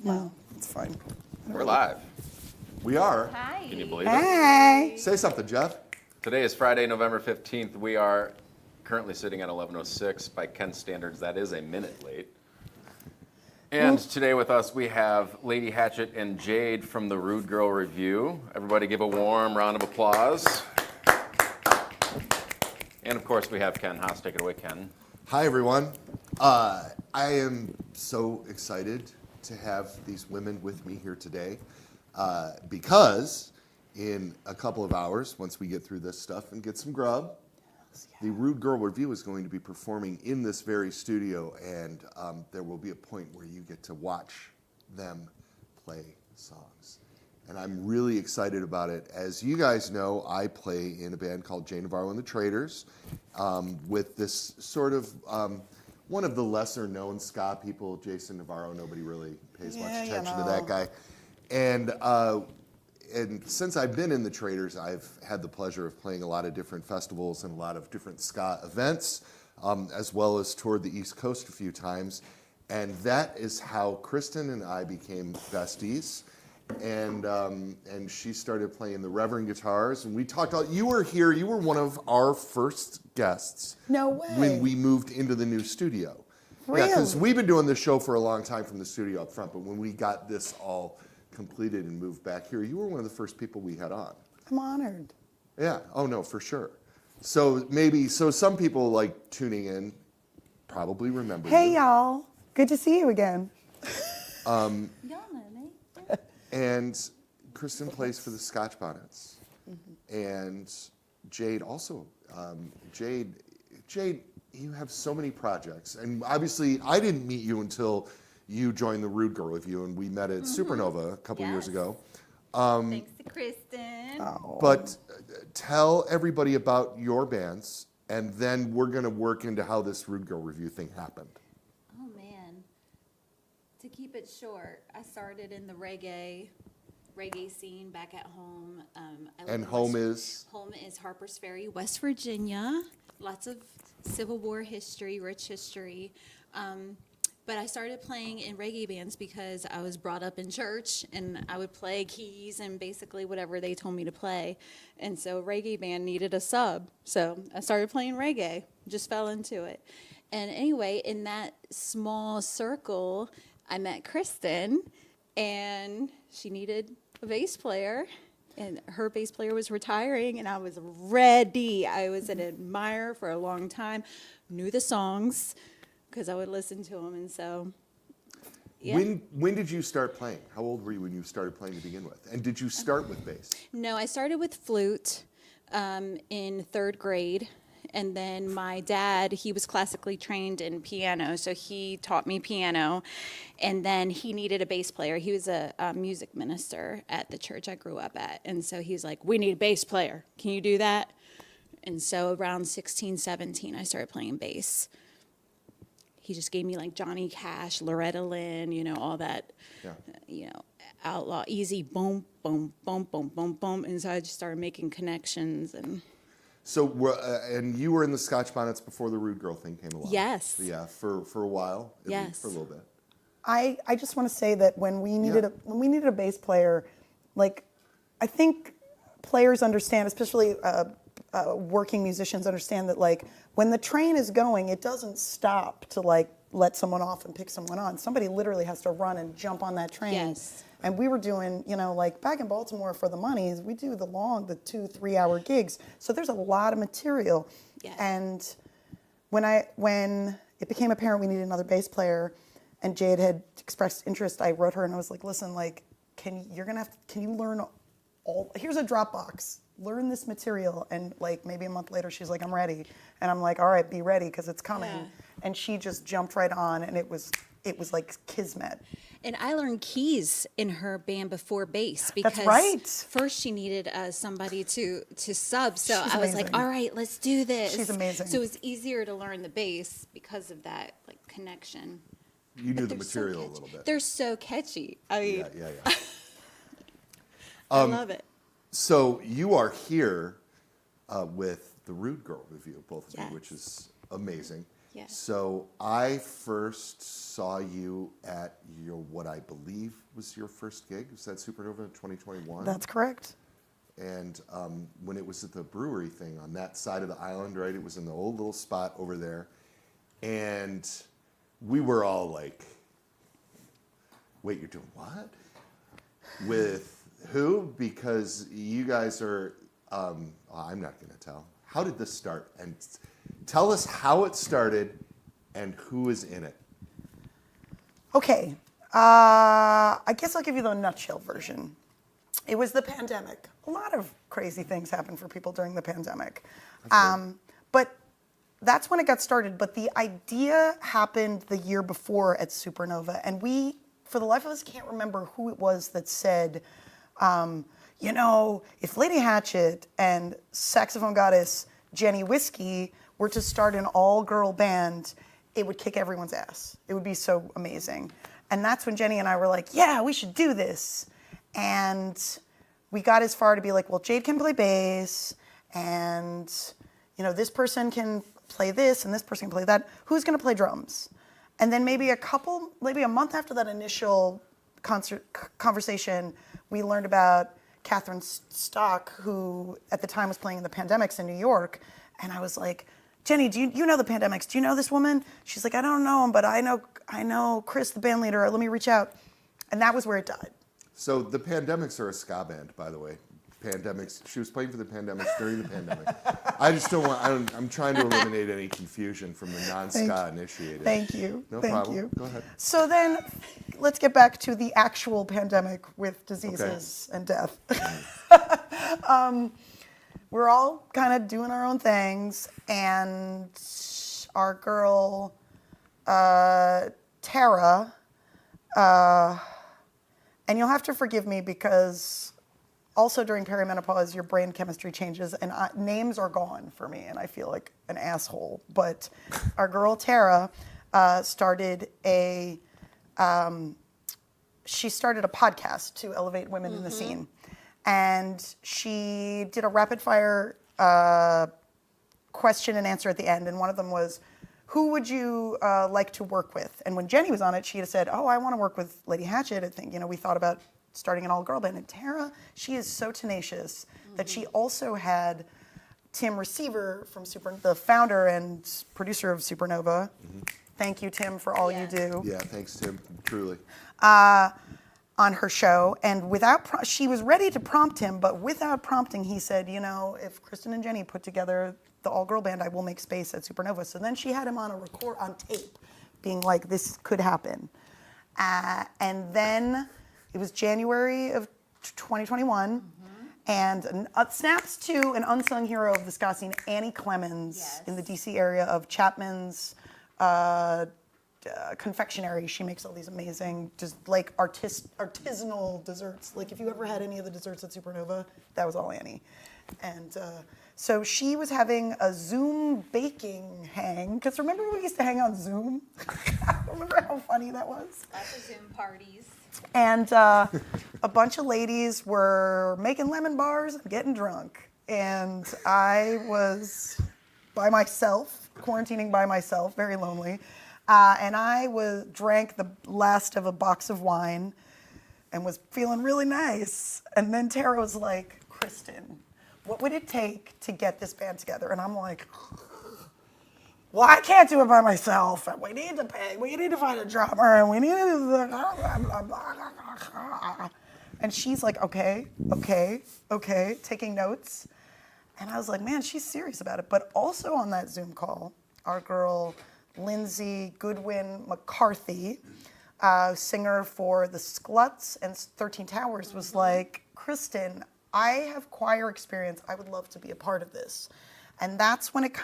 No, it's fine. We're live. We are. Hi. Can you believe it? Hey. Say something, Jeff. Today is Friday, November 15th. We are currently sitting at 11:06. By Ken's standards, that is a minute late. And today with us, we have Lady Hatchet and Jade from the Rude Girl Revue. Everybody give a warm round of applause. And of course, we have Ken Haas. Take it away, Ken. Hi, everyone. I am so excited to have these women with me here today because in a couple of hours, once we get through this stuff and get some grub, the Rude Girl Revue is going to be performing in this very studio, and there will be a point where you get to watch them play songs. And I'm really excited about it. As you guys know, I play in a band called Jay Navarro and the Traders with this sort of one of the lesser known ska people, Jason Navarro. Nobody really pays much attention to that guy. And since I've been in the Traders, I've had the pleasure of playing a lot of different festivals and a lot of different ska events, as well as toured the East Coast a few times. And that is how Kristen and I became besties. And she started playing the Reverend guitars, and we talked. You were here. You were one of our first guests. No way. When we moved into the new studio. Really? Yeah, because we've been doing this show for a long time from the studio up front. But when we got this all completed and moved back here, you were one of the first people we had on. I'm honored. Yeah. Oh no, for sure. So some people like tuning in probably remember. Hey, y'all. Good to see you again. Y'all know me. And Kristen plays for the Scotch Bonnets, and Jade also. Jade, you have so many projects, and obviously I didn't meet you until you joined the Rude Girl Revue, and we met at Supernova a couple years ago. Thanks to Kristen. Oh. But tell everybody about your bands, and then we're going to work into how this Rude Girl Revue thing happened. Oh man. To keep it short, I started in the reggae scene back at home. I live And in home is? Home is Harpers Ferry, West Virginia. Lots of Civil War history, rich history. But I started playing in reggae bands because I was brought up in church, and I would play keys and basically whatever they told me to play. And so reggae band needed a sub. So I started playing reggae, just fell into it. And anyway, in that small circle, I met Kristen, and she needed a bass player. And her bass player was retiring, and I was ready. I was an admirer for a long time, knew the songs, because I would listen to them, and so, yeah. When did you start playing? How old were you when you started playing to begin with? And did you start with bass? No, I started with flute in third grade, and then my dad, he was classically trained in piano, so he taught me piano, and then he needed a bass player. He was a music minister at the church I grew up at, and so he's like, we need a bass player. Can you do that? And so around 16, 17, I started playing bass. He just gave me like Johnny Cash, Loretta Lynn, all that, outlaw, easy, boom, boom, boom, boom, boom, boom. And so I just started making connections. And So, and you were in the Scotch Bonnets before the Rude Girl thing came along? Yes. Yeah, for a while. At Yes. least for a little bit. I just want to say that when we needed a bass player, like I think players understand, especially working musicians understand that like when the train is going, it doesn't stop to like let someone off and pick someone on. Somebody literally has to run and jump on that train. Yes. And we were doing, like back in Baltimore for the monies, we do the 2-3 hour gigs. So there's a lot of material. Yes. And when it became apparent we needed another bass player, and Jade had expressed interest, I wrote her and I was like, listen, like, can you learn here's a Dropbox, learn this material. And like maybe a month later, she's like, I'm ready. And I'm like, all right, be ready, because it's coming. Yeah. And she just jumped right on, and it was like kismet. And I learned keys in her band before bass because That's right. first she needed somebody to sub. So She's I was amazing. like, all right, let's do this. She's amazing. So it was easier to learn the bass because of that like connection. You knew the They're so material a catchy. little bit. They're so catchy. I mean, Yeah. I love it. So you are here with the Rude Girl Revue, both of Yes. you, which is amazing. Yes. So I first saw you at your, what I believe was your first gig. Was that Supernova in 2021? That's correct. And when it was at the brewery thing on that side of the island, right? It was in the old little spot over there. And we were all like, wait, you're doing what? With who? Because you guys are, I'm not going to tell. How did this start? And tell us how it started and who is in it. Okay, I guess I'll give you the nutshell version. It was the pandemic. A lot of crazy things happened for people during the pandemic. But that's when it got started. But the idea happened the year before at Supernova. And we, for the life of us, can't remember who it was that said, you know, if Lady Hatchet and saxophone goddess Jenny Whiskey were to start an all-girl band, it would kick everyone's ass. It would be so amazing. And that's when Jenny and I were like, yeah, we should do this. And we got as far to be like, well, Jade can play bass, and you know, this person can play this, and this person can play that. Who's going to play drums? And then maybe a month after that initial conversation, we learned about Catherine Stock, who at the time was playing in the Pandemics in New York. And I was like, Jenny, do you know the Pandemics? Do you know this woman? She's like, I don't know him, but I know Chris, the band leader. Let me reach out. And that was where it died. So the Pandemics are a ska band, by the way. Pandemics. She was playing for the Pandemics during the pandemic. I just don't want. I'm trying to eliminate any confusion from the non-ska initiated. Thank you. No Thank problem. you. Go ahead. So then, let's get back to the actual pandemic with diseases and death. We're all kind of doing our own things, and our girl Tara. And you'll have to forgive me because also during perimenopause, your brain chemistry changes and names are gone for me and I feel like an asshole. But our girl Tara started a podcast to elevate women in the scene. And she did a rapid fire question and answer at the end. And one of them was, who would you like to work with? And when Jenny was on it, she had said, oh, I want to work with Lady Hatchet. I think, we thought about starting an all-girl band. And Tara, she is so tenacious that she also had Tim Receiver from the founder and producer of Supernova. Thank you, Tim, for all you do. Yeah, thanks, Tim. Truly. On her show, and she was ready to prompt him, but without prompting, he said, if Kristen and Jenny put together the all-girl band, I will make space at Supernova. So then she had him on tape, being like, this could happen. And then it was January of 2021, and snaps to an unsung hero of the ska scene, Annie Clemens, in the DC area of Chapman's confectionery. She makes all these amazing, just like artisanal desserts. Like if you ever had any of the desserts at Supernova, that was all Annie. And so she was having a Zoom baking hang. Because remember we used to hang on Zoom? Remember how funny that was? Lots of Zoom parties. And a bunch of ladies were making lemon bars and getting drunk. And I was by myself, quarantining by myself, very lonely. And I drank the last of a box of wine and was feeling really nice. And then Tara was like, Kristen, what would it take to get this band together? And I'm like, well, I can't do it by myself. And we need to find a drummer, and we need to. And she's like, okay, taking notes. And I was like, man, she's serious about it. But also on that Zoom call, our girl Lindsay Goodwin McCarthy, singer for the Skluts and 13 Towers, was like, Kristen, I have choir experience. I would love to be a part of this. And that's when it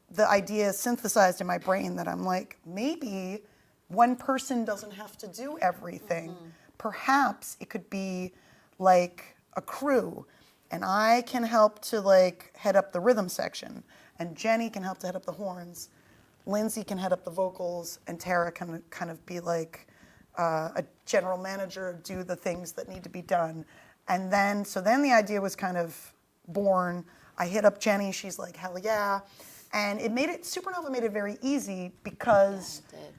the idea synthesized in my brain that I'm like, maybe one person doesn't have to do everything. Perhaps it could be like a crew. And I can help to head up the rhythm section. And Jenny can help to head up the horns. Lindsay can head up the vocals, and Tara can kind of be like a general manager, do the things that need to be done. And then the idea was kind of born. I hit up Jenny, she's like, hell yeah. And Supernova made it very easy because Yeah, it did.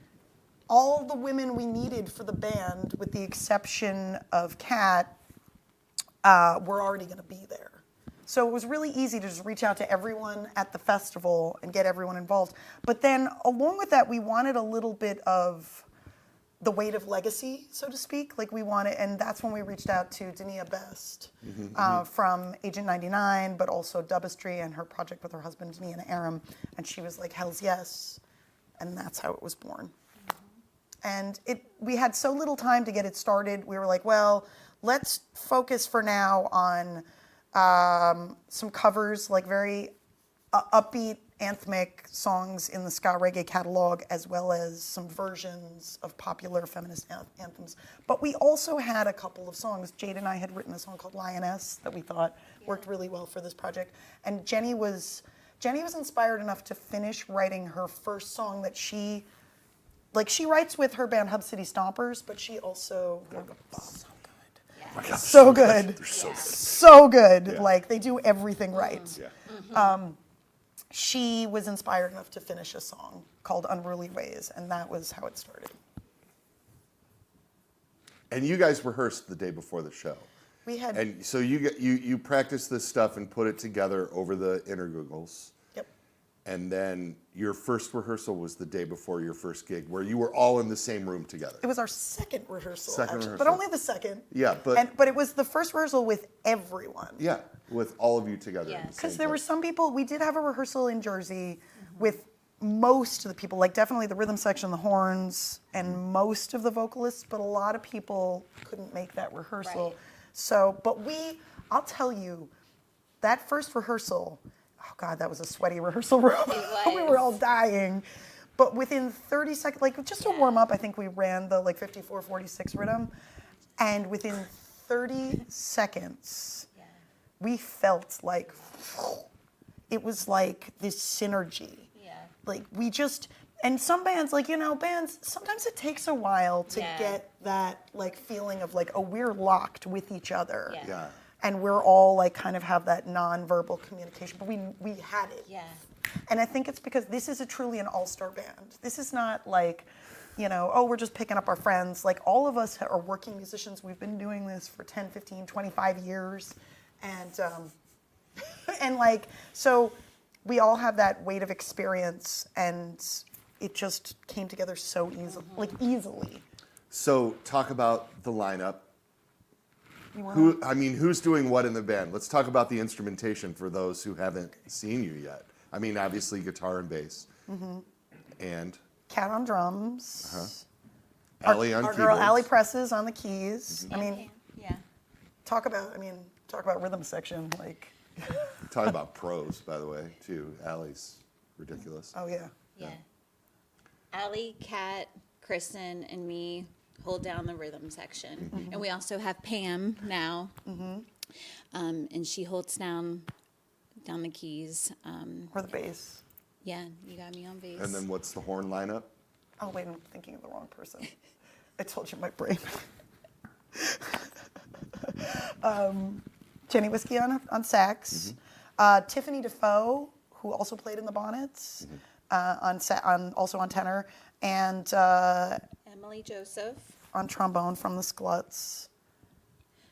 all the women we needed for the band, with the exception of Kat, were already going to be there. So it was really easy to just reach out to everyone at the festival and get everyone involved. But then along with that, we wanted a little bit of the weight of legacy, so to speak. Like we wanted, and that's when we reached out to Dania Best from Agent 99, but also Dubistry and her project with her husband, Dania Aram. And she was like, hells yes. And that's how it was born. And we had so little time to get it started. We were like, well, let's focus for now on some covers, like very upbeat, anthemic songs in the ska reggae catalog, as well as some versions of popular feminist anthems. But we also had a couple of songs. Jade and I had written a song called Lioness that we thought worked really well for this project. And Jenny was inspired enough to finish writing her first song that she writes with her band Hub City Stompers, but she also Oh my God, so good. They're so good. So good. Yeah. Like they do everything right. Yeah. She was inspired enough to finish a song called Unruly Ways, and that was how it started. And you guys rehearsed the day before the show. We had And so you practiced this stuff and put it together over the intergoogles. Yep. And then your first rehearsal was the day before your first gig, where you were all in the same room together. It was our second rehearsal, Second actually, rehearsal. but only the second. Yeah, but it was the first rehearsal with everyone. Yeah, with all of you together. Yes. Because there were some people, we did have a rehearsal in Jersey with most of the people, like definitely the rhythm section, the horns, and most of the vocalists, but a lot of people couldn't make that rehearsal. Right. So, but I'll tell you, that first rehearsal, oh God, that was a sweaty rehearsal room. It We were all was. dying. But within 30 seconds, like just to warm up, I think we ran the 54-46 rhythm. And within 30 seconds, we felt like it was like this synergy. Yeah. Like we just, and some bands, bands, sometimes it takes a while to Yeah. get that feeling of oh, we're locked with each other. Yeah. Yeah. And we're all kind of have that non-verbal communication, but we had it. Yeah. And I think it's because this is truly an all-star band. This is not oh, we're just picking up our friends. All of us are working musicians. We've been doing this for 10, 15, 25 years. And so we all have that weight of experience, and it just came together so easily. So talk about the lineup. You wanna- Who's doing what in the band? Let's talk about the instrumentation for those who haven't seen you yet. Obviously guitar and bass. And Cat on drums. Allie on Our keyboards. girl Allie Presses on the keys. Yeah. Talk about rhythm section. Talk about pros, by the way, too. Allie's ridiculous. Oh yeah. Yeah. Allie, Kat, Kristen, and me hold down the rhythm section. And we also have Pam now. And she holds down the keys. Or the bass. Yeah, you got me on bass. And then what's the horn lineup? Oh wait, I'm thinking of the wrong person. I told you my brain. Jenny Whiskey on sax. Tiffany Defoe, who also played in the Bonnets, also on tenor, and Emily Joseph. on trombone from the Skluts.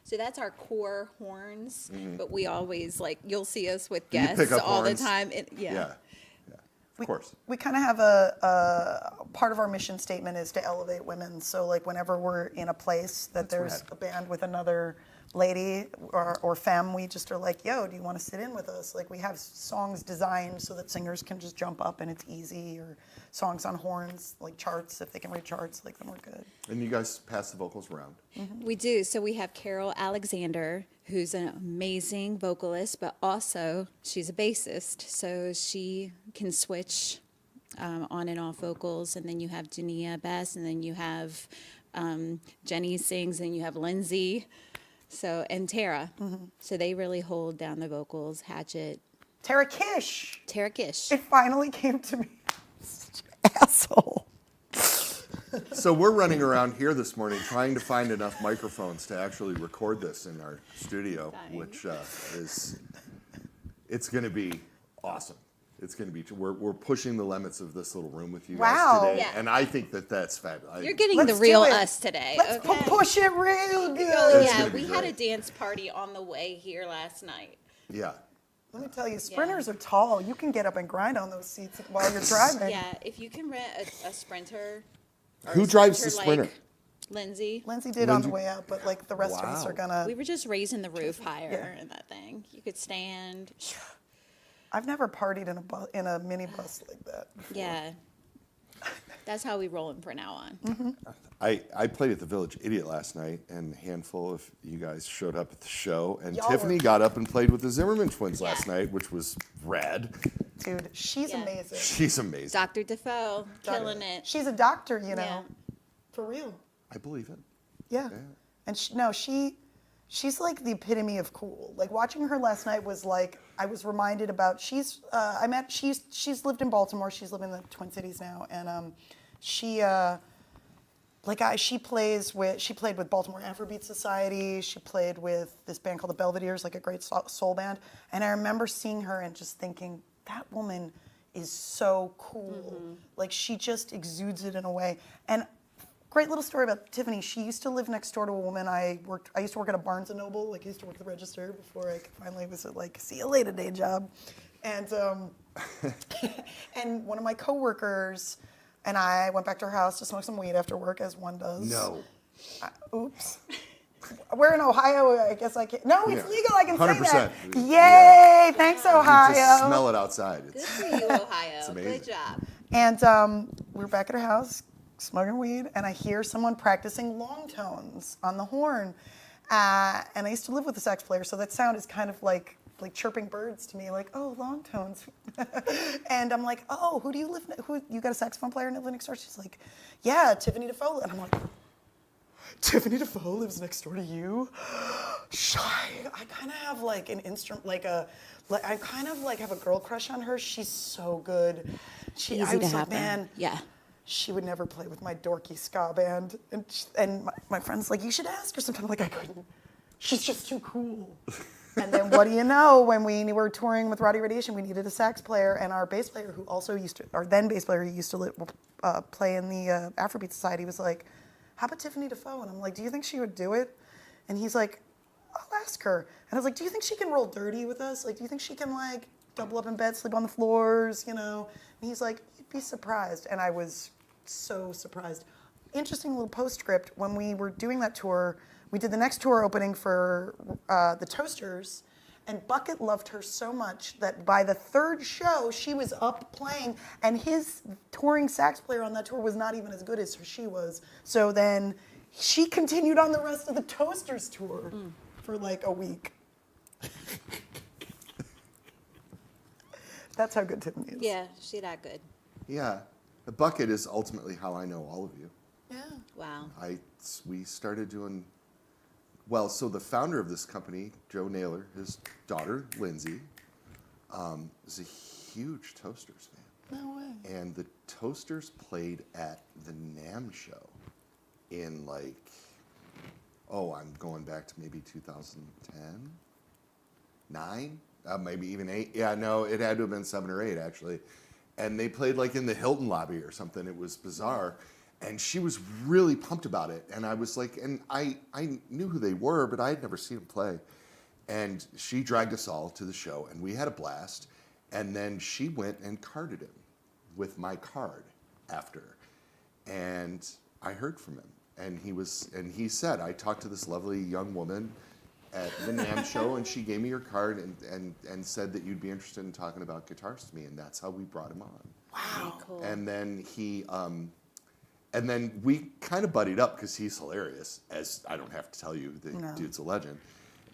So that's our core horns, but we always you'll see us with You pick guests up all horns? the time. Yeah. Of course. We kind of have a part of our mission statement is to elevate women. So whenever we're in a place that there's rad. a band with another lady or femme, we just are like, yo, do you want to sit in with us? We have songs designed so that singers can just jump up and it's easy, or songs on horns, charts, if they can read charts, then we're good. And you guys pass the vocals around. We do. So we have Carol Alexander, who's an amazing vocalist, but also she's a bassist. So she can switch on and off vocals. And then you have Dania Best, and then you have Jenny sings, and you have Lindsay. And Tara. So they really hold down the vocals. Hatchet. Tara Kish. Tara Kish. It finally came to me. Such an asshole. So we're running around here this morning trying to find enough microphones to actually record this in our studio, Dying. which it's going to be awesome. It's going to be. We're pushing the limits of this little room with you Wow. guys today, Yeah. and I think that's fabulous. You're getting Let's the real do it. us today. Let's okay? push it real good. Oh, It's yeah, gonna be we had a great. dance party on the way here last night. Yeah. Let me tell you, sprinters are tall. You can get up and grind on those seats while you're driving. Yeah, if you can rent a sprinter. or Who a drives the sprinter sprinter? Like Lindsay. Lindsay did on the Lindsay- way out, but like the rest of us Wow. are gonna. We were just raising the roof higher Yeah. in that thing. You could stand. I've never partied in a minibus like that. Yeah. That's how we rolling from now on. Mm-hmm. I played at the Village Idiot last night, and a handful of you guys showed up at the show, and Y'all Tiffany were- got up and played with the Zimmerman twins Yeah. last night, which was rad. Dude, she's Yeah. amazing. She's amazing. Dr. Defoe, killing it. She's a doctor, you know, Yeah. for real. I believe it. Yeah. And she's like the epitome of cool. Like watching her last night was like I was reminded about she's lived in Baltimore. She's lived in the Twin Cities now, and she played with Baltimore Afrobeat Society. She played with this band called the Belvederes, like a great soul band. And I remember seeing her and just thinking that woman is so cool. Like she just exudes it in a way. And great little story about Tiffany. She used to live next door to a woman I used to work at a Barnes & Noble. Like I used to work at the register before I finally was at like, see you later day job. And and one of my coworkers and I went back to her house to smoke some weed after work, as one does. No. Oops. We're in Ohio. I guess I can't. No, it's Yeah. legal. I can say that. 100%. Yay! Yeah. Thanks, You Ohio. just smell it outside. Good It's, for you, Ohio. amazing. Good job. And we were back at her house smoking weed, and I hear someone practicing long tones on the horn. And I used to live with a sax player, so that sound is kind of like chirping birds to me, like, oh, long tones. And I'm like, oh, who you got a saxophone player live next door? She's like, yeah, Tiffany Defoe. And I'm like, Tiffany Defoe lives next door to you? Shy. I kind of have like an instrument, I kind of like have a girl crush on her. She's so good. Easy I to was like, happen. man, Yeah. she would never play with my dorky ska band. And my friend's like, you should ask her sometime. I'm like, I couldn't. She's just too cool. And then what do you know, when we were touring with Roddy Radiation, we needed a sax player, and our bass player, who also then bass player who used to play in the Afrobeat Society, was like, how about Tiffany Defoe? And I'm like, do you think she would do it? And he's like, I'll ask her. And I was like, do you think she can roll dirty with us? Like, do you think she can like double up in bed, sleep on the floors, you know? And he's like, you'd be surprised. And I was so surprised. Interesting little postscript. When we were doing that tour, we did the next tour opening for the Toasters, and Bucket loved her so much that by the third show, she was up playing, and his touring sax player on that tour was not even as good as she was. So then she continued on the rest of the Toasters tour for like a week. That's how good Tiffany is. Yeah, she that good. yeah. The Bucket is ultimately how I know all of you. Yeah. Wow. We started doing, well, so the founder of this company, Joe Naylor, his daughter, Lindsay, is a huge Toasters fan. No way. And the Toasters played at the NAMM show in I'm going back to maybe 2010, 9, maybe even 8. Yeah, no, it had to have been 7 or 8 actually. And they played like in the Hilton lobby or something. It was bizarre. And she was really pumped about it. And I was like, and I knew who they were, but I had never seen them play. And she dragged us all to the show, and we had a blast. And then she went and carded him with my card after. And I heard from him. And he said, I talked to this lovely young woman at the NAMM show, and she gave me your card and said that you'd be interested in talking about guitars to me. And that's how we brought him on. Wow. Cool. And then and then we kind of buddied up because he's hilarious, as I don't have to tell you, the dude's a legend.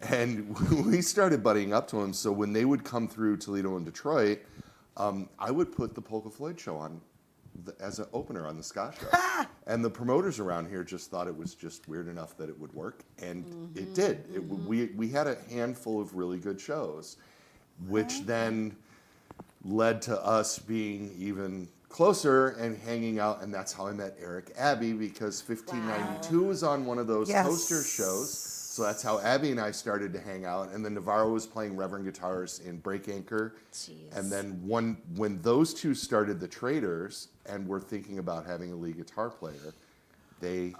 And we started buddying up to him. So when they would come through Toledo and Detroit, I would put the Polka Floyd show on as an opener on the ska show. And the promoters around here just thought it was just weird enough that it would work. And it did. We had a handful of really good shows, which then led to us being even closer and hanging out, and that's how I met Eric Abbey, because 1592 was on one of those Yes. Toaster shows. So that's how Abby and I started to hang out. And then Navarro was playing Reverend guitars in Break Anchor. Jeez. And then when those two started the Traders and were thinking about having a lead guitar player, they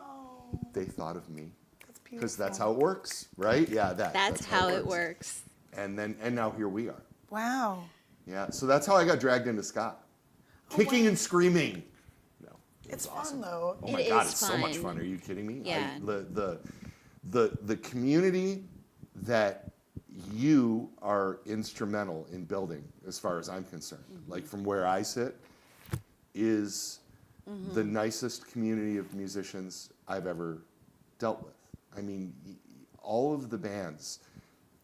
thought of me. That's beautiful. Because that's how it works, right? Yeah, That's how it works. And now here we are. Wow. Yeah, so that's how I got dragged into ska. Kicking wow. and screaming. No, It's fun though. oh my It God, is it's so much fun. fun. Are you kidding me? Yeah. The community that you are instrumental in building, as far as I'm concerned, like from where I sit, is the nicest community of musicians I've ever dealt with. I mean, all of the bands,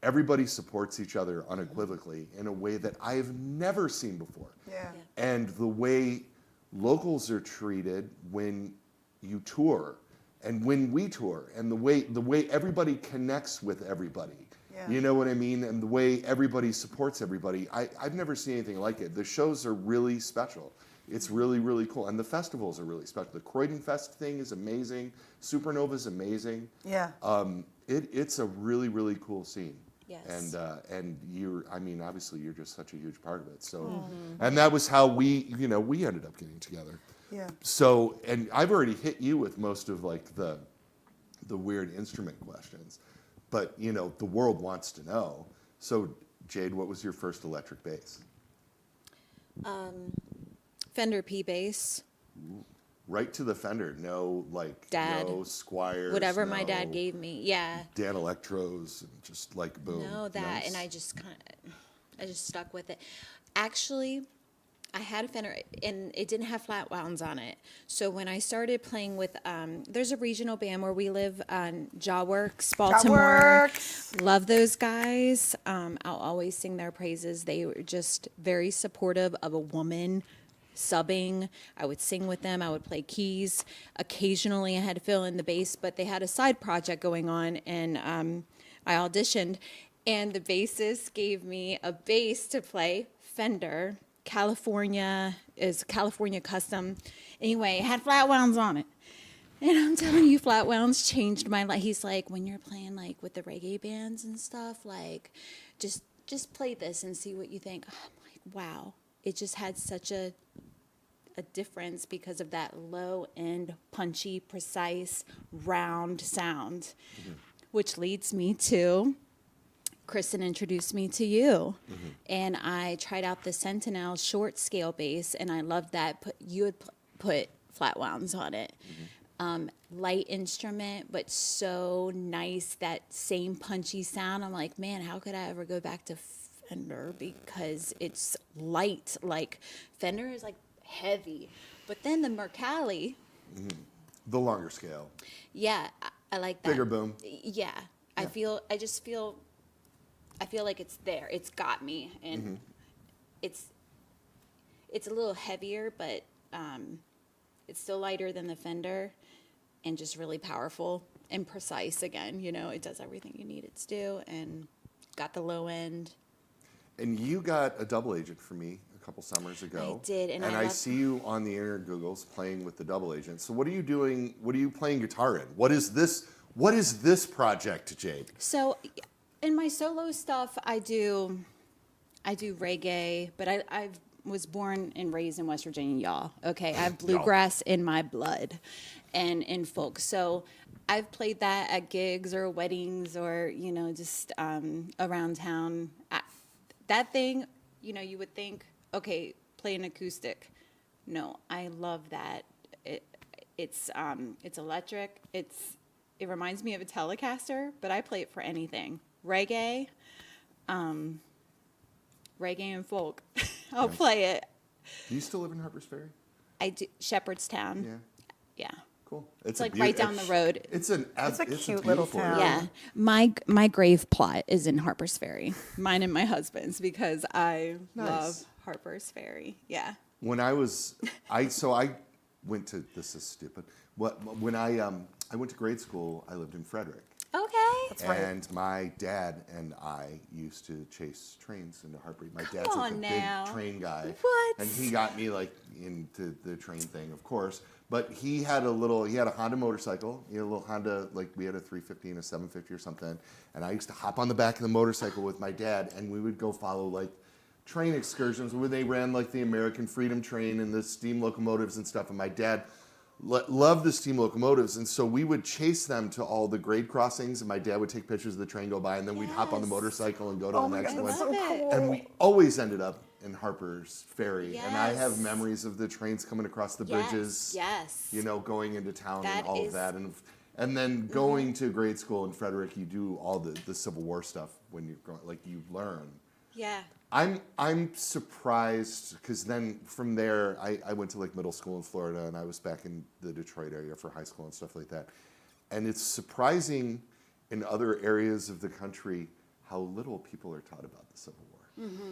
everybody supports each other unequivocally in a way that I've never seen before. Yeah. And the way locals are treated when you tour and when we tour, and the way everybody connects with everybody. Yeah. You know what I mean? And the way everybody supports everybody. I've never seen anything like it. The shows are really special. It's really, really cool. And the festivals are really special. The Croydon Fest thing is amazing. Supernova is amazing. Yeah. It's a really, really cool scene. Yes. And obviously you're just such a huge part of it. So, and that was how we ended up getting together. Yeah. So, and I've already hit you with most of like the weird instrument questions, but the world wants to know. So, Jade, what was your first electric bass? Fender P bass. Right to the Fender, no Dad. no Squires, Whatever my dad no gave me. Yeah. Dan Electros, and just like boom. No, that, nice. and I just stuck with it. Actually, I had a Fender, and it didn't have flat wounds on it. So when I started playing with, there's a regional band where we live on Jawworks, Baltimore. Jawworks. Love those guys. I'll always sing their praises. They were just very supportive of a woman subbing. I would sing with them. I would play keys. Occasionally, I had to fill in the bass, but they had a side project going on, and I auditioned, and the bassist gave me a bass to play, Fender. California custom. Anyway, it had flat wounds on it. And I'm telling you, flat wounds changed my life. He's like, when you're playing like with the reggae bands and stuff, like just play this and see what you think. I'm like, wow. It just had such a difference because of that low end, punchy, precise, round sound. Which leads me to Kristen introduced me to you, and I tried out the Sentinel short scale bass, and I loved that. You had put flat wounds on it. Light instrument, but so nice, that same punchy sound. I'm like, man, how could I ever go back to Fender, because it's light. Like Fender is like heavy, but then the Mercalli, the longer scale, yeah, I like that. bigger boom. Yeah, I feel like it's there. It's got me, and it's a little heavier, but it's still lighter than the Fender, and just really powerful and precise. Again, it does everything you need it to do, and got the low end. And you got a double agent for me a couple summers ago. I did, and I see you on the inner Googles playing with the double agent. So what are you doing? What are you playing guitar in? What is this project, Jade? So, in my solo stuff, I do reggae, but I was born and raised in West Virginia, y'all. Okay, I have bluegrass in my blood, and in folk. So I've played that at gigs or weddings or just around town. That thing, you would think, okay, play an acoustic. No, I love that. It's electric. It reminds me of a Telecaster, but I play it for anything. Reggae and folk. I'll play it. Do you still live in Harpers Ferry? I do. Shepherdstown. Yeah. Yeah. Cool. It's like right down the road. It's a cute little beautiful town. area. Yeah. My grave plot is in Harpers Ferry. Mine and my husband's, because I love Harpers Ferry. Yeah. When I went to, this is stupid. When I went to grade school, I lived in Frederick. Okay. That's right. And my dad and I used to chase trains into Hartbury. My dad's like on a now. big train guy. What? And he got me like into the train thing, of course. But he had a Honda motorcycle. He had a little Honda, like we had a 350 and a 750 or something. And I used to hop on the back of the motorcycle with my dad, and we would go follow like train excursions where they ran like the American Freedom Train and the steam locomotives and stuff. And my dad loved the steam locomotives, and so we would chase them to all the grade crossings, and my dad would take pictures of the train go by, and then we'd hop on the motorcycle and go to the next God, one. that's so cool. And we always ended up in Harper's Ferry. And I have Yes. memories of the trains coming across the bridges, Yes. you know, going into town That and all is- of that. And then going to grade school in Frederick, you do all the Civil War stuff when you're going, like you learn. Yeah. I'm surprised because then from there I went to like middle school in Florida, and I was back in the Detroit area for high school and stuff like that. And it's surprising in other areas of the country how little people are taught about the Civil War.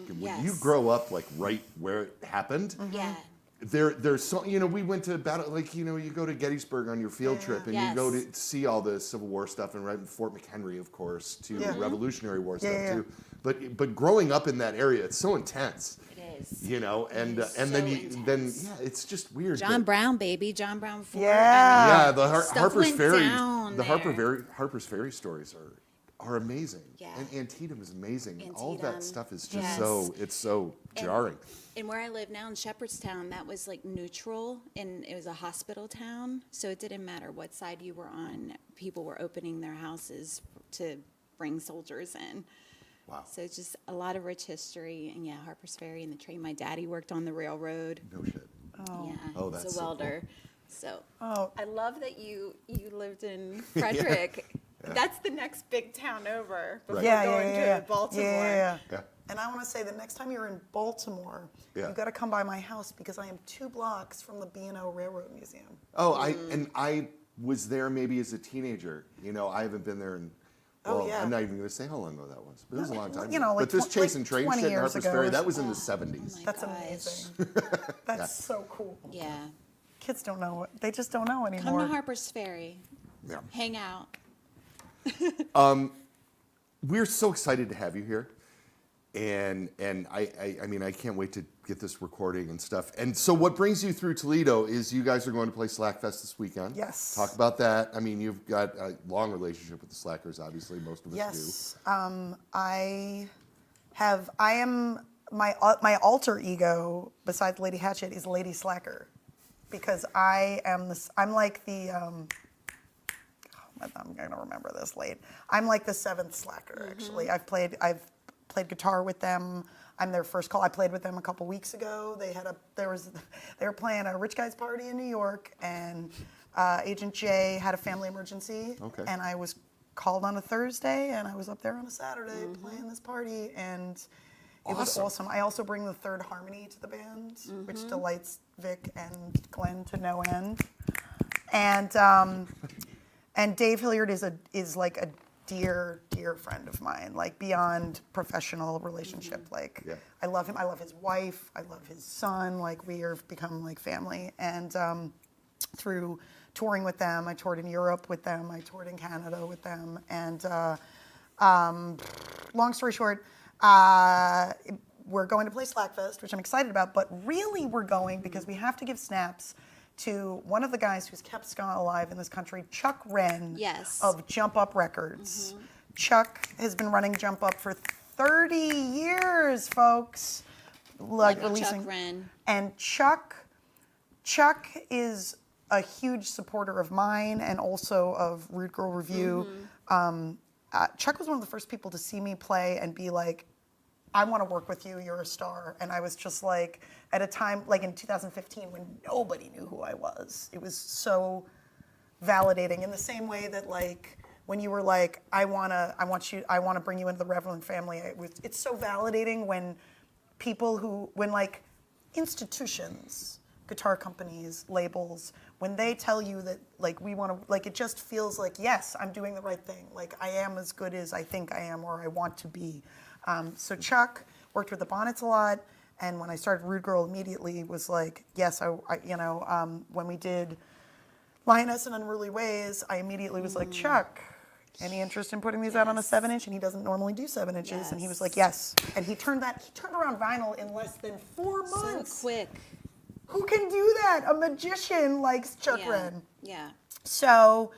When you Yes. grow up like right where it happened, Yeah. there's so, you know, we went to battle, like, you know, you go to Gettysburg on your field trip, and you go to Yes. see all the Civil War stuff, and right, Fort McHenry, of course, to Yeah. Revolutionary War stuff yeah. too. But growing up in that area, it's so intense, It is. you know, and is and so then intense. yeah, it's just weird. John that- Brown, baby. John Brown Fort. Yeah. yeah, the Stuff Harper's went Ferry, down the there. Harper's Ferry stories are amazing. Yeah. And Antietam is amazing. All of that Antietam, stuff is just yes. it's so jarring. And where I live now in Shepherdstown, that was like neutral, and it was a hospital town, so it didn't matter what side you were on. People were opening their houses to bring soldiers in. Wow. So it's just a lot of rich history, and yeah, Harper's Ferry and the train. My daddy worked on the railroad. No shit. Yeah, Oh, that's he's so a cool. welder. So Oh. I love that you lived in Frederick. That's the next big town over before Yeah, going yeah. to Baltimore. Yeah. Yeah. And I want to say the next time you're in Baltimore, Yeah. you got to come by my house because I am 2 blocks from the B&O Railroad Museum. Oh, I was there maybe as a teenager. You know, I haven't been there in. Oh, Well, yeah. I'm not even going to say how long ago that was, but it was a long time. You know, like but this tw- chase like and train 20 shit in years Harper's ago Ferry, or that was in the something. 70s. Oh my That's gosh. amazing. That's so cool. Yeah. Kids don't know it. They just don't know Come anymore. to Harper's Ferry. Yeah. Hang out. We're so excited to have you here. And I mean, I can't wait to get this recording and stuff. And so what brings you through Toledo is you guys are going to play Slackfest this weekend. Yes. Talk about that. I mean, you've got a long relationship with the Slackers, obviously, most of us Yes. My alter ego besides Lady Hatchet is Lady Slacker, because I'm like the I'm gonna remember this late. I'm like the 7th slacker actually. I've played guitar with them. I'm their first call. I played with them a couple weeks ago. They were playing a rich guy's party in New York, and Agent J had a family emergency. Okay. And I was called on a Thursday, and I was up there on a Saturday playing this party, and it was awesome. I also bring the third harmony to the band, which delights Vic and Glenn to no end. And Dave Hilliard is like a dear friend of mine, like beyond professional relationship. Like Yeah. I love him. I love his wife. I love his son. Like we have become like family. And through touring with them, I toured in Europe with them. I toured in Canada with them. And long story short, we're going to play Slackfest, which I'm excited about. But really, we're going because we have to give snaps to one of the guys who's kept ska alive in this country, Chuck Wren Yes. of Jump Up Records. Chuck has been running Jump Up for 30 years, folks. Like Chuck releasing. Wren. And Chuck is a huge supporter of mine and also of Rude Girl Revue. Chuck was one of the first people to see me play and be like, I want to work with you, you're a star. And I was just like, at a time, like in 2015, when nobody knew who I was, it was so validating in the same way that like, when you were like, I want to bring you into the Reverend family, it's so validating when when like institutions, guitar companies, labels, when they tell you that like we want to, like it just feels like, yes, I'm doing the right thing. Like I am as good as I think I am or I want to be. So Chuck worked with the Bonnets a lot, and when I started Rude Girl immediately was like, yes, when we did Lioness in Unruly Ways, I immediately was like, Chuck, any interest in putting these out on a 7-inch? And he doesn't normally do 7 inches, and he was like, yes. And he turned around vinyl in less than 4 months. So quick. Who can do that? A magician likes Chuck Wren. Yeah. So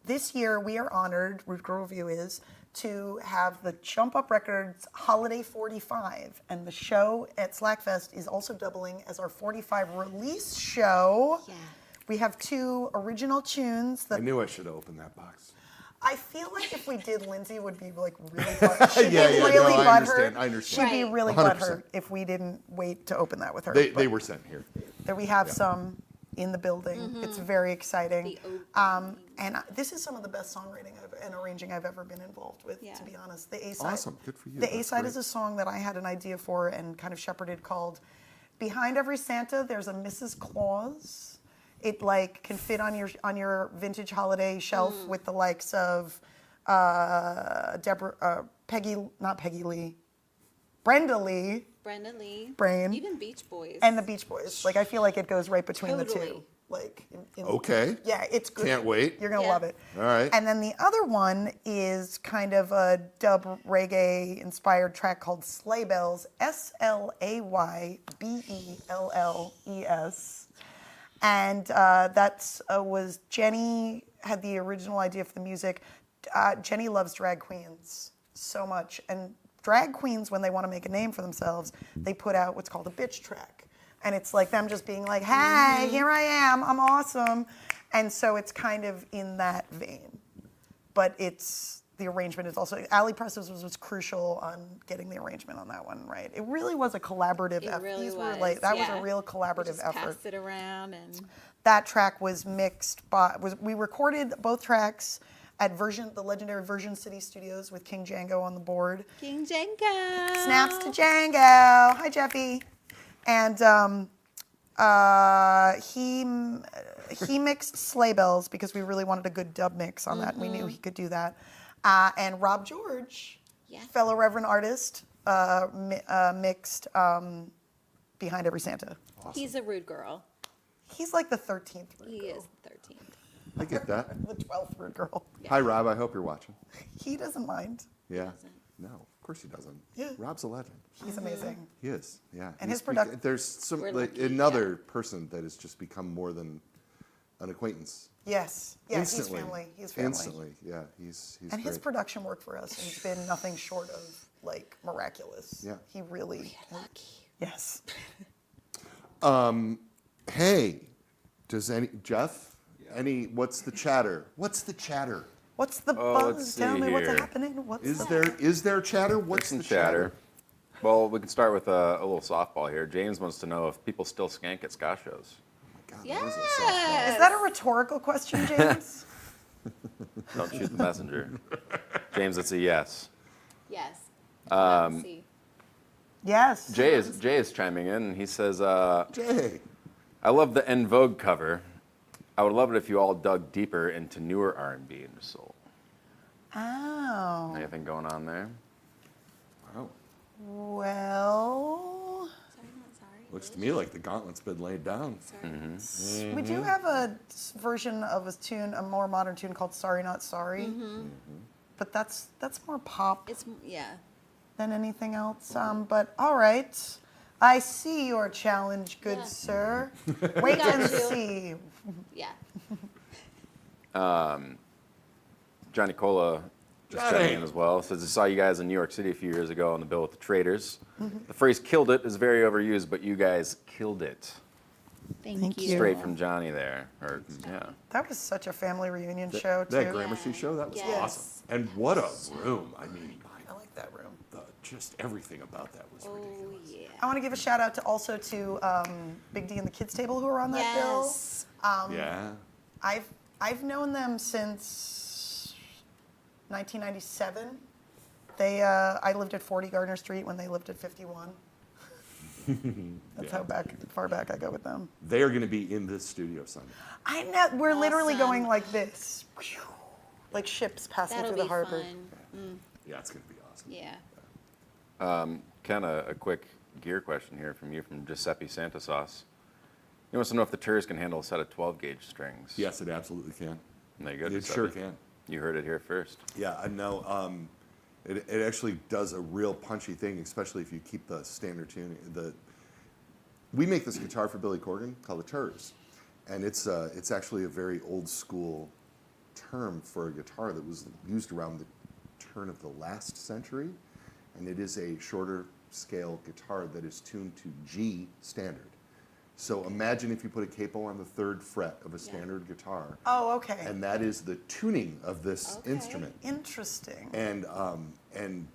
this year we are honored, Rude Girl Revue is, to have the Jump Up Records Holiday 45. And the show at Slackfest is also doubling as our 45 release show. Yeah. We have 2 original tunes I that knew I should have opened that box. I feel like if we did, Lindsay would be like really butthurt. She'd Yeah, be yeah, really no, I butthurt. understand. She'd be Right. really 100%. butthurt if we didn't wait to open that with her. They But were sent here. there we have some in the building. It's very exciting. The opening. And this is some of the best songwriting and arranging I've ever been involved with, Yeah. to be honest. The A-side. Awesome. Good for you. The That's A-side great. is a song that I had an idea for and kind of shepherded called Behind Every Santa, There's a Mrs. Claus. It like can fit on your vintage holiday shelf with the likes of Peggy Lee, Brenda Lee, Brenda Lee. Brain. Even Beach Boys. and the Beach Boys. Like I feel like it goes right between the two. Totally. Like Okay. yeah, it's good. Can't wait. You're gonna Yeah. love it. All right. And then the other one is kind of a dub reggae inspired track called Sleigh Bells, SLAYBELLES. And was Jenny had the original idea for the music. Jenny loves drag queens so much. And drag queens, when they want to make a name for themselves, they put out what's called a bitch track. And it's like them just being like, hey, here I am, I'm awesome. And so it's kind of in that vein. But the arrangement is also, Ali Prestos was crucial on getting the arrangement on that one, right? It really was a collaborative effort. really These was, were like, that was yeah. a real We collaborative just effort. passed it around and That track was mixed by, we recorded both tracks at the legendary Version City Studios with King Django on the board. King Django. Snaps to Django. Hi, Jeffy. And he mixed Sleigh Bells because we really wanted a good dub mix on that. And we knew he could do that. And Rob George, Yeah. fellow Reverend artist, mixed Behind Every Santa. He's a rude girl. He's like the 13th Rude He Girl. is 13th. I get that. The 12th Rude Girl. Hi, Rob. I hope you're watching. He doesn't mind. Yeah. No, of course he doesn't. Yeah. Rob's a legend. He's amazing. He is. Yeah. And He's his product- There's some We're like, lucky, another person that has just become more than an acquaintance. Yes. Yeah, Instantly. he's family. He's family. Instantly. Yeah. He's And great. his production work for us has been nothing short of like miraculous. Yeah. He really. Lucky. Yes. Hey, Jeff? What's the chatter? What's the chatter? What's the let's buzz? see Tell me what's here. happening. What's Is the there chatter? What's Some the chatter. Well, we can start with a little softball here. James wants to know if people still skank at ska shows. God, Yeah. that is a softball. Is that a rhetorical question, James? Don't shoot the messenger. James, it's a yes. Yes. See. Yes. Jay is chiming in, and he says, Jay. I love the En Vogue cover. I would love it if you all dug deeper into newer R&B and soul. Oh. Anything going on there? Wow. Well, Sorry, not sorry. Looks to me like the gauntlet's been laid down. Sorry. we do have a version of a more modern tune called "Sorry Not Sorry," but that's more pop It's yeah. than anything else. But all right, I see your challenge, good Yeah. sir. Wait got and you. see. Yeah. Johnny Cola just Johnny. chiming in as well. Says, I saw you guys in New York City a few years ago on the bill with the Traders. The phrase killed it is very overused, but you guys killed it. Thank you. Straight from Johnny there. Or, yeah. That was such a family reunion show too. That Gramercy show, that was Yes. awesome. And what a room. I mean, I like that room. just everything about that was Oh ridiculous. yeah. I want to give a shout out to Big D and the Kids Table who are on that bill. Yes. Yeah. I've known them since 1997. I lived at 40 Gardner Street when they lived at 51. That's how far back I go with them. They are going to be in this studio Sunday. I know we're literally Awesome. going like this, like ships passing That'll through be the harbor. fun. Yeah, it's going to be awesome. Yeah. Kind of a quick gear question here from Giuseppe Santa Sauce. He wants to know if the Turs can handle a set of 12-gauge strings. Yes, it absolutely can. There you go, It Giuseppe. sure can. You heard it here first. Yeah, I know. It actually does a real punchy thing, especially if you keep the standard tuning. we make this guitar for Billy Corgan called the Turs, and it's actually a very old school term for a guitar that was used around the turn of the last century, and it is a shorter scale guitar that is tuned to G standard. So imagine if you put a capo on the 3rd fret of a standard guitar, Oh, okay. and that is the tuning of this Okay. instrument. Interesting. And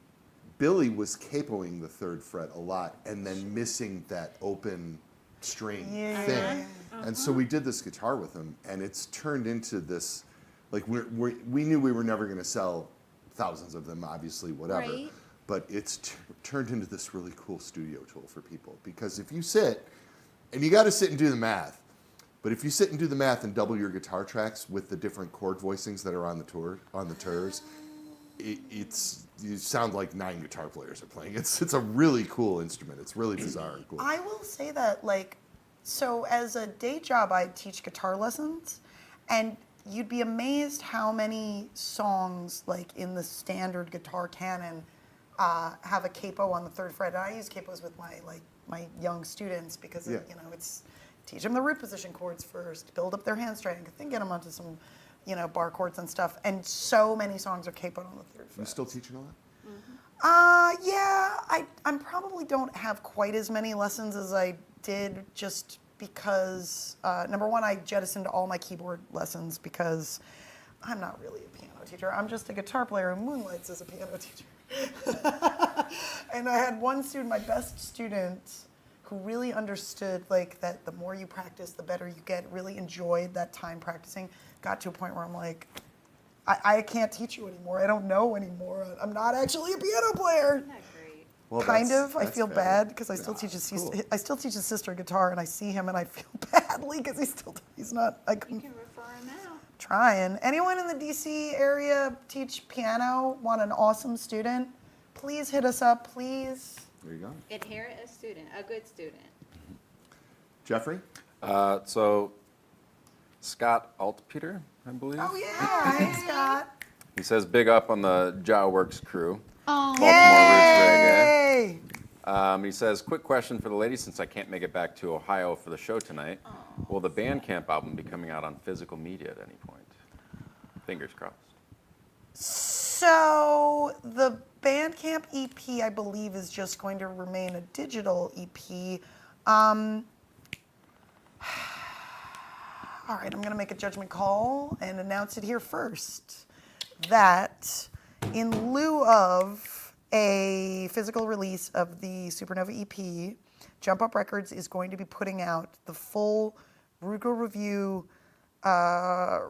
Billy was capoing the 3rd fret a lot, and then missing that open string thing. And so we did this guitar with him, and it's turned into this, like we knew we were never going to sell thousands of them, obviously, whatever. Right. But it's turned into this really cool studio tool for people, because if you sit, and you got to sit and do the math, but if you sit and do the math and double your guitar tracks with the different chord voicings that are on the Turs, you sound like 9 guitar players are playing. It's a really cool instrument. It's really bizarre and cool. I will say that, like, so as a day job, I teach guitar lessons, and you'd be amazed how many songs, like in the standard guitar canon, have a capo on the 3rd fret. And I use capos with my young students because Yeah. it's teach them the root position chords first, build up their hand strength, then get them onto some bar chords and stuff. And so many songs are capoed on the 3rd fret. You still teaching a lot? Yeah, I probably don't have quite as many lessons as I did, just because, number one, I jettisoned all my keyboard lessons because I'm not really a piano teacher. I'm just a guitar player who moonlights as a piano teacher. And I had one student, my best student, who really understood like that the more you practice, the better you get, really enjoyed that time practicing, got to a point where I'm like, I can't teach you anymore. I don't know anymore. I'm not actually a piano player. Isn't that great? Well, Kind that's- of. I that's feel better. bad because I still Yeah, teach his cool. I still teach his sister guitar, and I see him and I feel badly because he's not. I You couldn't can refer him out. trying. Anyone in the DC area teach piano? Want an awesome student? Please hit us up, please. There you go. Inherit a student, a good student. Jeffrey? So Scott Altpeter, I believe. Oh yeah, hey Scott. He says big up on the Jaw Works crew. Oh, Baltimore Roots Reggae. Yay! He says, quick question for the ladies, since I can't make it back to Ohio for the show tonight. Will the Bandcamp album be coming out on physical media at any point? Fingers crossed. So the Bandcamp EP, I believe, is just going to remain a digital EP. All right, I'm going to make a judgment call and announce it here first. That in lieu of a physical release of the Supernova EP, Jump Up Records is going to be putting out the full Rude Girl Revue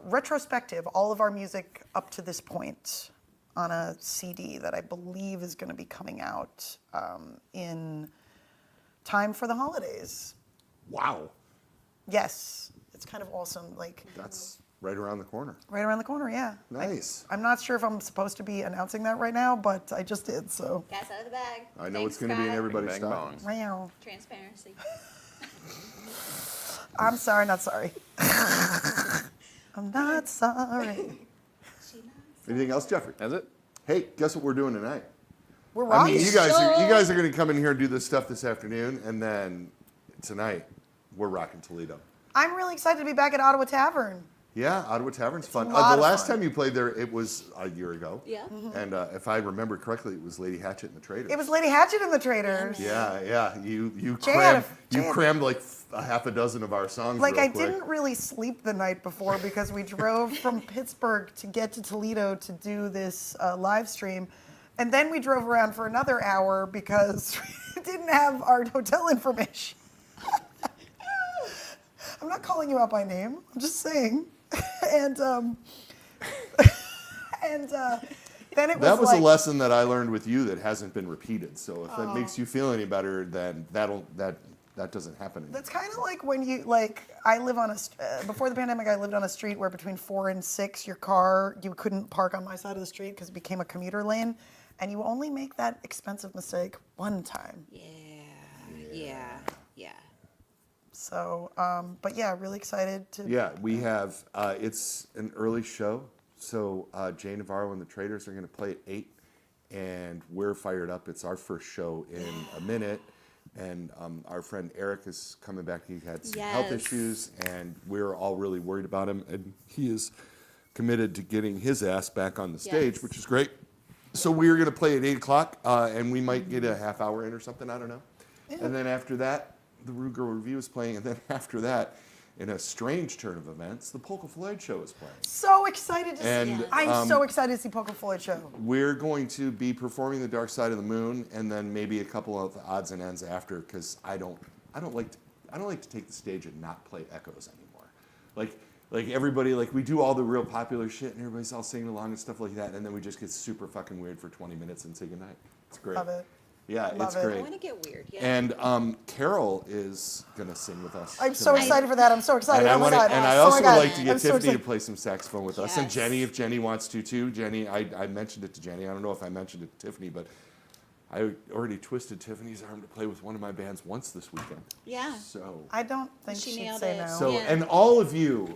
retrospective, all of our music up to this point, on a CD that I believe is going to be coming out in time for the holidays. Wow. Yes, it's kind of awesome. Like That's right around the corner. right around the corner, yeah. Nice. I'm not sure if I'm supposed to be announcing that right now, but I just did, so. Cat's out of the bag. I know Thanks, it's going to be in Scott. everybody's Bang stock. bongs. Meow. Transparency. I'm sorry, not sorry. I'm not sorry. Anything else, Jeffrey? Is it? Hey, guess what we're doing tonight? We're I rocking. mean, you guys are going to come in here and do this stuff this afternoon, and then tonight we're rocking Toledo. I'm really excited to be back at Ottawa Tavern. Yeah, Ottawa Tavern's fun. a lot The of last fun. time you played there, it was a year ago. Yeah. And if I remember correctly, it was Lady Hatchet and the Traders. It was Lady Hatchet and the Traders. Yeah. You Jay had crammed like a half a dozen of our songs. Like, real I quick. didn't really sleep the night before because we drove from Pittsburgh to get to Toledo to do this live stream. And then we drove around for another hour because we didn't have our hotel information. I'm not calling you out by name. I'm just saying. And then it was That was like, a lesson that I learned with you that hasn't been repeated. So if that makes you feel any better, then that doesn't happen anymore. That's kind of like when you, like, I live on before the pandemic, I lived on a street where between 4 and 6, you couldn't park on my side of the street because it became a commuter lane. And you only make that expensive mistake one time. Yeah. So, but yeah, really excited to. Yeah, we have, it's an early show. So Jay Navarro and the Traders are going to play at 8. And we're fired up. It's our first show in a minute. And our friend Eric is coming back. He had some health Yes. issues, and we're all really worried about him. And he is committed to getting his ass back on the stage, Yes. which is great. So we're going to play at 8 o'clock, and we might get a half hour in or something. I don't know. And then after that, the Rude Girl Revue is playing. And then after that, in a strange turn of events, the Polka Floyd show is playing. So excited to And, see. I'm so excited to see Polka Floyd show. We're going to be performing the Dark Side of the Moon, and then maybe a couple of odds and ends after, because I don't like to take the stage and not play echoes anymore. Like everybody, like we do all the real popular shit, and everybody's all singing along and stuff like that, and then we just get super fucking weird for 20 minutes and say goodnight. It's great. Love it. Yeah, Love it's it. I great. want to get weird. Yeah. And Carol is gonna sing with us. I'm so tonight. excited for that. I'm so excited. And I Oh my want to, God. and I Oh my also would God. like to get I'm so Tiffany to excited. play some saxophone with us, and Yes. Jenny if Jenny wants to too. Jenny, I mentioned it to Jenny. I don't know if I mentioned it to Tiffany, but I already twisted Tiffany's arm to play with one of my bands once this weekend. Yeah. So. I don't think She she'd nailed say it. no. So, Yeah. and all of you,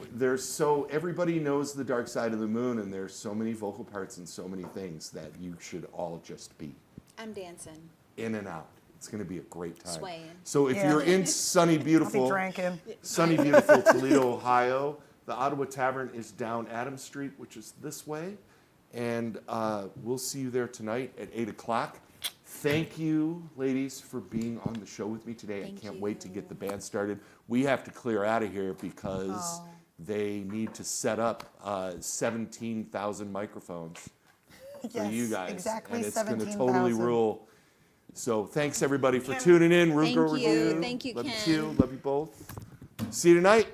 everybody knows the Dark Side of the Moon, and there's so many vocal parts and so many things that you should all just be I'm dancing. in and out. It's going to be a great time. Swaying. So if Yeah. you're in sunny, I'll be beautiful, drinking. Toledo, Ohio, the Ottawa Tavern is down Adams Street, which is this way, and we'll see you there tonight at 8 o'clock. Thank you, ladies, for being on the show with me today. Thank I can't you. wait to get the band started. We have to clear out of here because they need to set up 17,000 microphones for you Yes, guys. exactly and it's going to 17,000. totally rule. So thanks, everybody, for tuning in. Rude Thank Girl you. Revue. Thank you, Love Ken. you too. Love you both. See you tonight.